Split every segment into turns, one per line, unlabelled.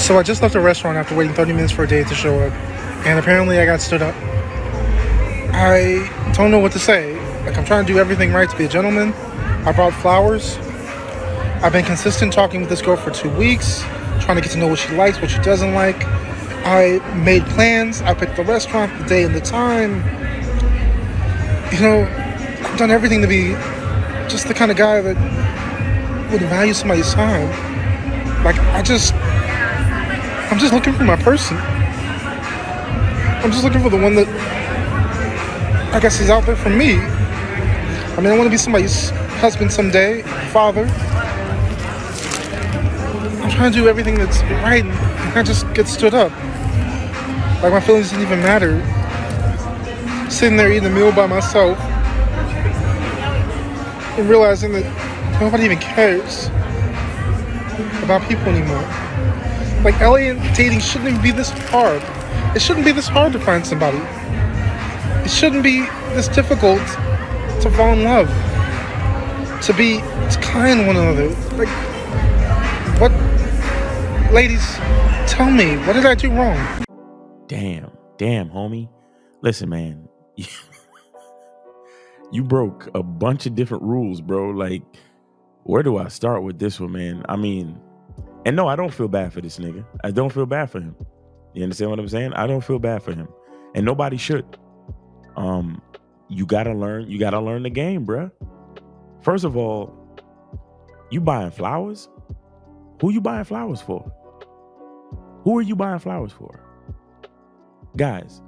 So I just left a restaurant after waiting 30 minutes for a date to show up, and apparently I got stood up. I don't know what to say. Like, I'm trying to do everything right to be a gentleman. I brought flowers. I've been consistent talking with this girl for 2 weeks, trying to get to know what she likes, what she doesn't like. I made plans. I picked the restaurant, the day, and the time. I've done everything to be just the kind of guy that would value somebody's time. Like, I'm just looking for my person. I'm just looking for the one that I guess is out there for me. I mean, I want to be somebody's husband someday, father. I'm trying to do everything that's right, and I just get stood up. Like, my feelings didn't even matter. Sitting there eating a meal by myself and realizing that nobody even cares about people anymore. Like, alien dating shouldn't even be this hard. It shouldn't be this hard to find somebody. It shouldn't be this difficult to fall in love. To kind to one another. Like, what? Ladies, tell me, what did I do wrong?
Damn, homie. Listen, man. You broke a bunch of different rules, bro. Like, where do I start with this one, man? I mean, and no, I don't feel bad for this nigga. I don't feel bad for him. You understand what I'm saying? I don't feel bad for him. And nobody should. You gotta learn the game, bruh. First of all, you buying flowers? Who you buying flowers for? Who are you buying flowers for? Guys,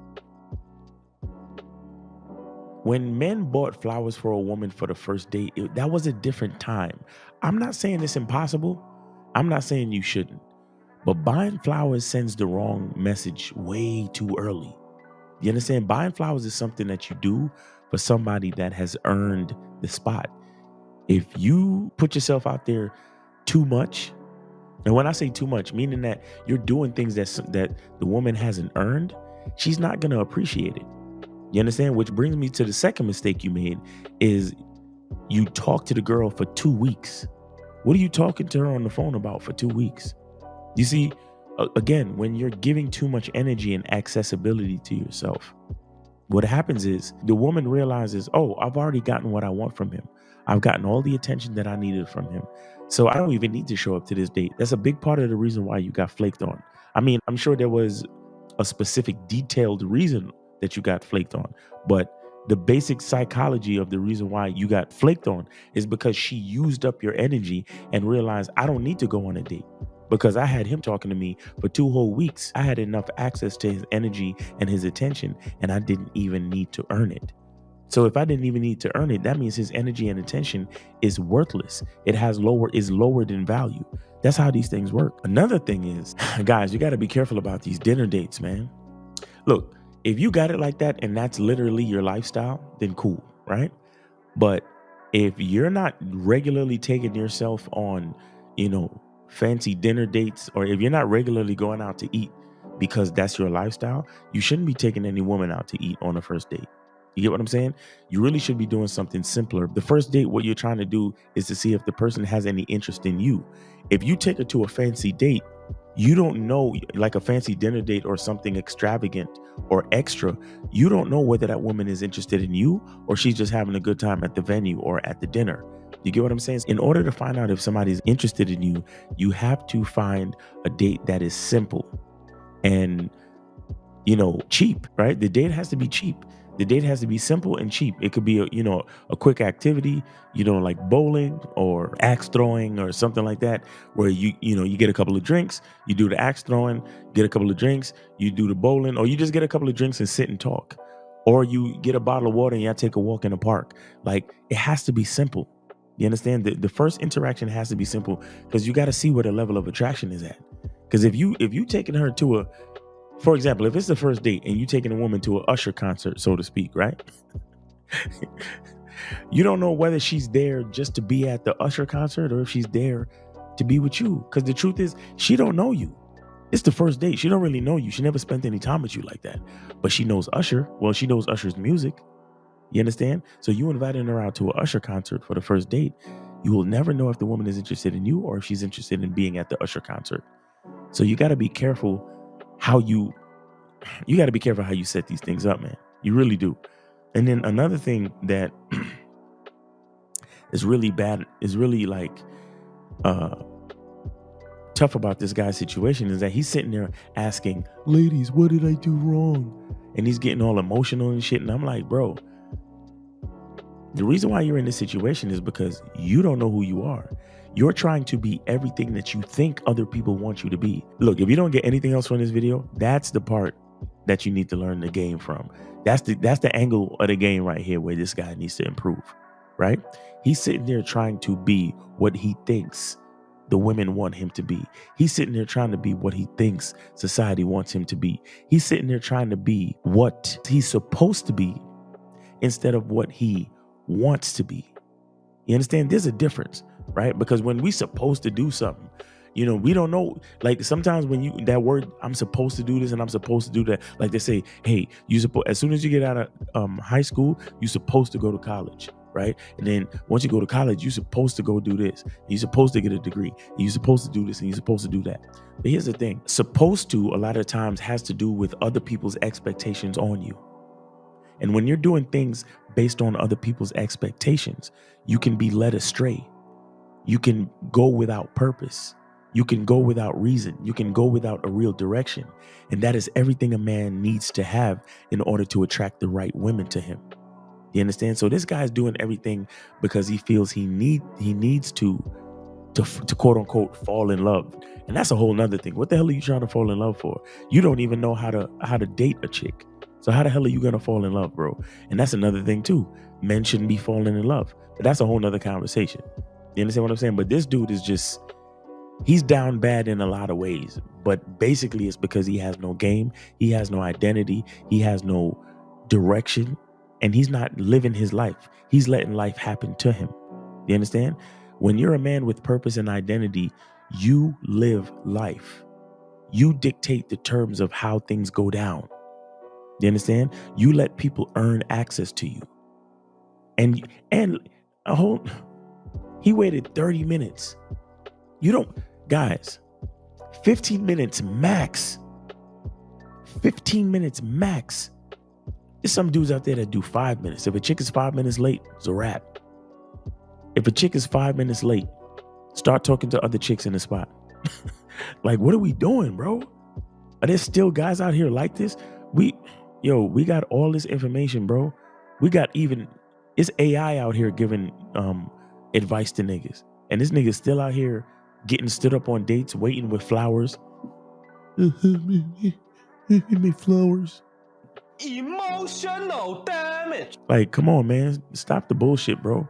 when men bought flowers for a woman for the first date, that was a different time. I'm not saying it's impossible. I'm not saying you shouldn't. But buying flowers sends the wrong message way too early. You understand? Buying flowers is something that you do for somebody that has earned the spot. If you put yourself out there too much, and when I say too much, meaning that you're doing things that the woman hasn't earned, she's not going to appreciate it. You understand? Which brings me to the second mistake you made is you talk to the girl for 2 weeks. What are you talking to her on the phone about for 2 weeks? You see, again, when you're giving too much energy and accessibility to yourself, what happens is the woman realizes, oh, I've already gotten what I want from him. I've gotten all the attention that I needed from him. So I don't even need to show up to this date. That's a big part of the reason why you got flaked on. I mean, I'm sure there was a specific detailed reason that you got flaked on, but the basic psychology of the reason why you got flaked on is because she used up your energy and realized I don't need to go on a date. Because I had him talking to me for 2 whole weeks. I had enough access to his energy and his attention, and I didn't even need to earn it. So if I didn't even need to earn it, that means his energy and attention is worthless. Is lowered in value. That's how these things work. Another thing is, guys, you got to be careful about these dinner dates, man. Look, if you got it like that and that's literally your lifestyle, then cool, right? But if you're not regularly taking yourself on, fancy dinner dates, or if you're not regularly going out to eat because that's your lifestyle, you shouldn't be taking any woman out to eat on a first date. You get what I'm saying? You really should be doing something simpler. The first date, what you're trying to do is to see if the person has any interest in you. If you take her to a fancy date, you don't know, like a fancy dinner date or something extravagant or extra, you don't know whether that woman is interested in you or she's just having a good time at the venue or at the dinner. You get what I'm saying? In order to find out if somebody's interested in you, you have to find a date that is simple and, cheap, right? The date has to be cheap. The date has to be simple and cheap. It could be a quick activity, like bowling or axe throwing or something like that, where you get a couple of drinks, you do the axe throwing, get a couple of drinks, you do the bowling, or you just get a couple of drinks and sit and talk. Or you get a bottle of water and y'all take a walk in the park. Like, it has to be simple. You understand? The first interaction has to be simple because you got to see where the level of attraction is at. Because if you taking her to for example, if it's the first date and you taking a woman to an Usher concert, so to speak, right? You don't know whether she's there just to be at the Usher concert or if she's there to be with you. Because the truth is, she don't know you. It's the first date. She don't really know you. She never spent any time with you like that. But she knows Usher. Well, she knows Usher's music. You understand? So you inviting her out to an Usher concert for the first date. You will never know if the woman is interested in you or if she's interested in being at the Usher concert. So you got to be careful how you got to be careful how you set these things up, man. You really do. And then another thing that is really bad, is really like uh tough about this guy's situation, is that he's sitting there asking, ladies, what did I do wrong? And he's getting all emotional and shit. And I'm like, bro, the reason why you're in this situation is because you don't know who you are. You're trying to be everything that you think other people want you to be. Look, if you don't get anything else from this video, that's the part that you need to learn the game from. That's the angle of the game right here where this guy needs to improve, right? He's sitting there trying to be what he thinks the women want him to be. He's sitting there trying to be what he thinks society wants him to be. He's sitting there trying to be what he's supposed to be instead of what he wants to be. You understand? There's a difference, right? Because when we supposed to do something, you know, we don't know. Like sometimes when you that word, I'm supposed to do this and I'm supposed to do that. Like they say, hey, as soon as you get out of high school, you're supposed to go to college, right? And then once you go to college, you're supposed to go do this. You're supposed to get a degree. You're supposed to do this and you're supposed to do that. But here's the thing: supposed to a lot of times has to do with other people's expectations on you. And when you're doing things based on other people's expectations, you can be led astray. You can go without purpose. You can go without reason. You can go without a real direction. And that is everything a man needs to have in order to attract the right women to him. You understand? So this guy's doing everything because he feels he needs to quote unquote fall in love. And that's a whole nother thing. What the hell are you trying to fall in love for? You don't even know how to date a chick. So how the hell are you gonna fall in love, bro? And that's another thing too. Men shouldn't be falling in love. But that's a whole nother conversation. You understand what I'm saying? But this dude is just, he's down bad in a lot of ways. But basically it's because he has no game, he has no identity, he has no direction, and he's not living his life. He's letting life happen to him. You understand? When you're a man with purpose and identity, you live life. You dictate the terms of how things go down. You understand? You let people earn access to you. And he waited 30 minutes. Guys, 15 minutes max. 15 minutes max. There's some dudes out there that do 5 minutes. If a chick is 5 minutes late, it's a wrap. If a chick is 5 minutes late, start talking to other chicks in the spot. Like, what are we doing, bro? Are there still guys out here like this? We got all this information, bro. It's AI out here giving advice to niggas. And this nigga's still out here getting stood up on dates, waiting with flowers. Me flowers.
Emotional damage.
Like, come on, man. Stop the bullshit, bro.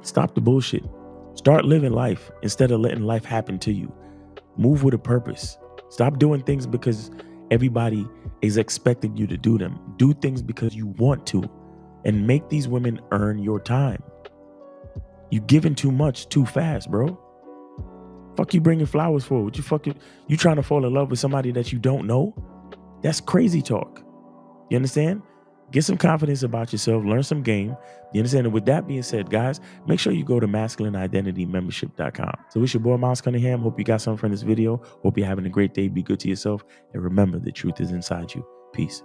Stop the bullshit. Start living life instead of letting life happen to you. Move with a purpose. Stop doing things because everybody is expecting you to do them. Do things because you want to, and make these women earn your time. You giving too much too fast, bro. Fuck you bringing flowers for? What you trying to fall in love with somebody that you don't know? That's crazy talk. You understand? Get some confidence about yourself. Learn some game. You understand? And with that being said, guys, make sure you go to masculineidentitymembership.com. So it's your boy, Miles Cunningham. Hope you got something from this video. Hope you're having a great day. Be good to yourself. And remember, the truth is inside you. Peace.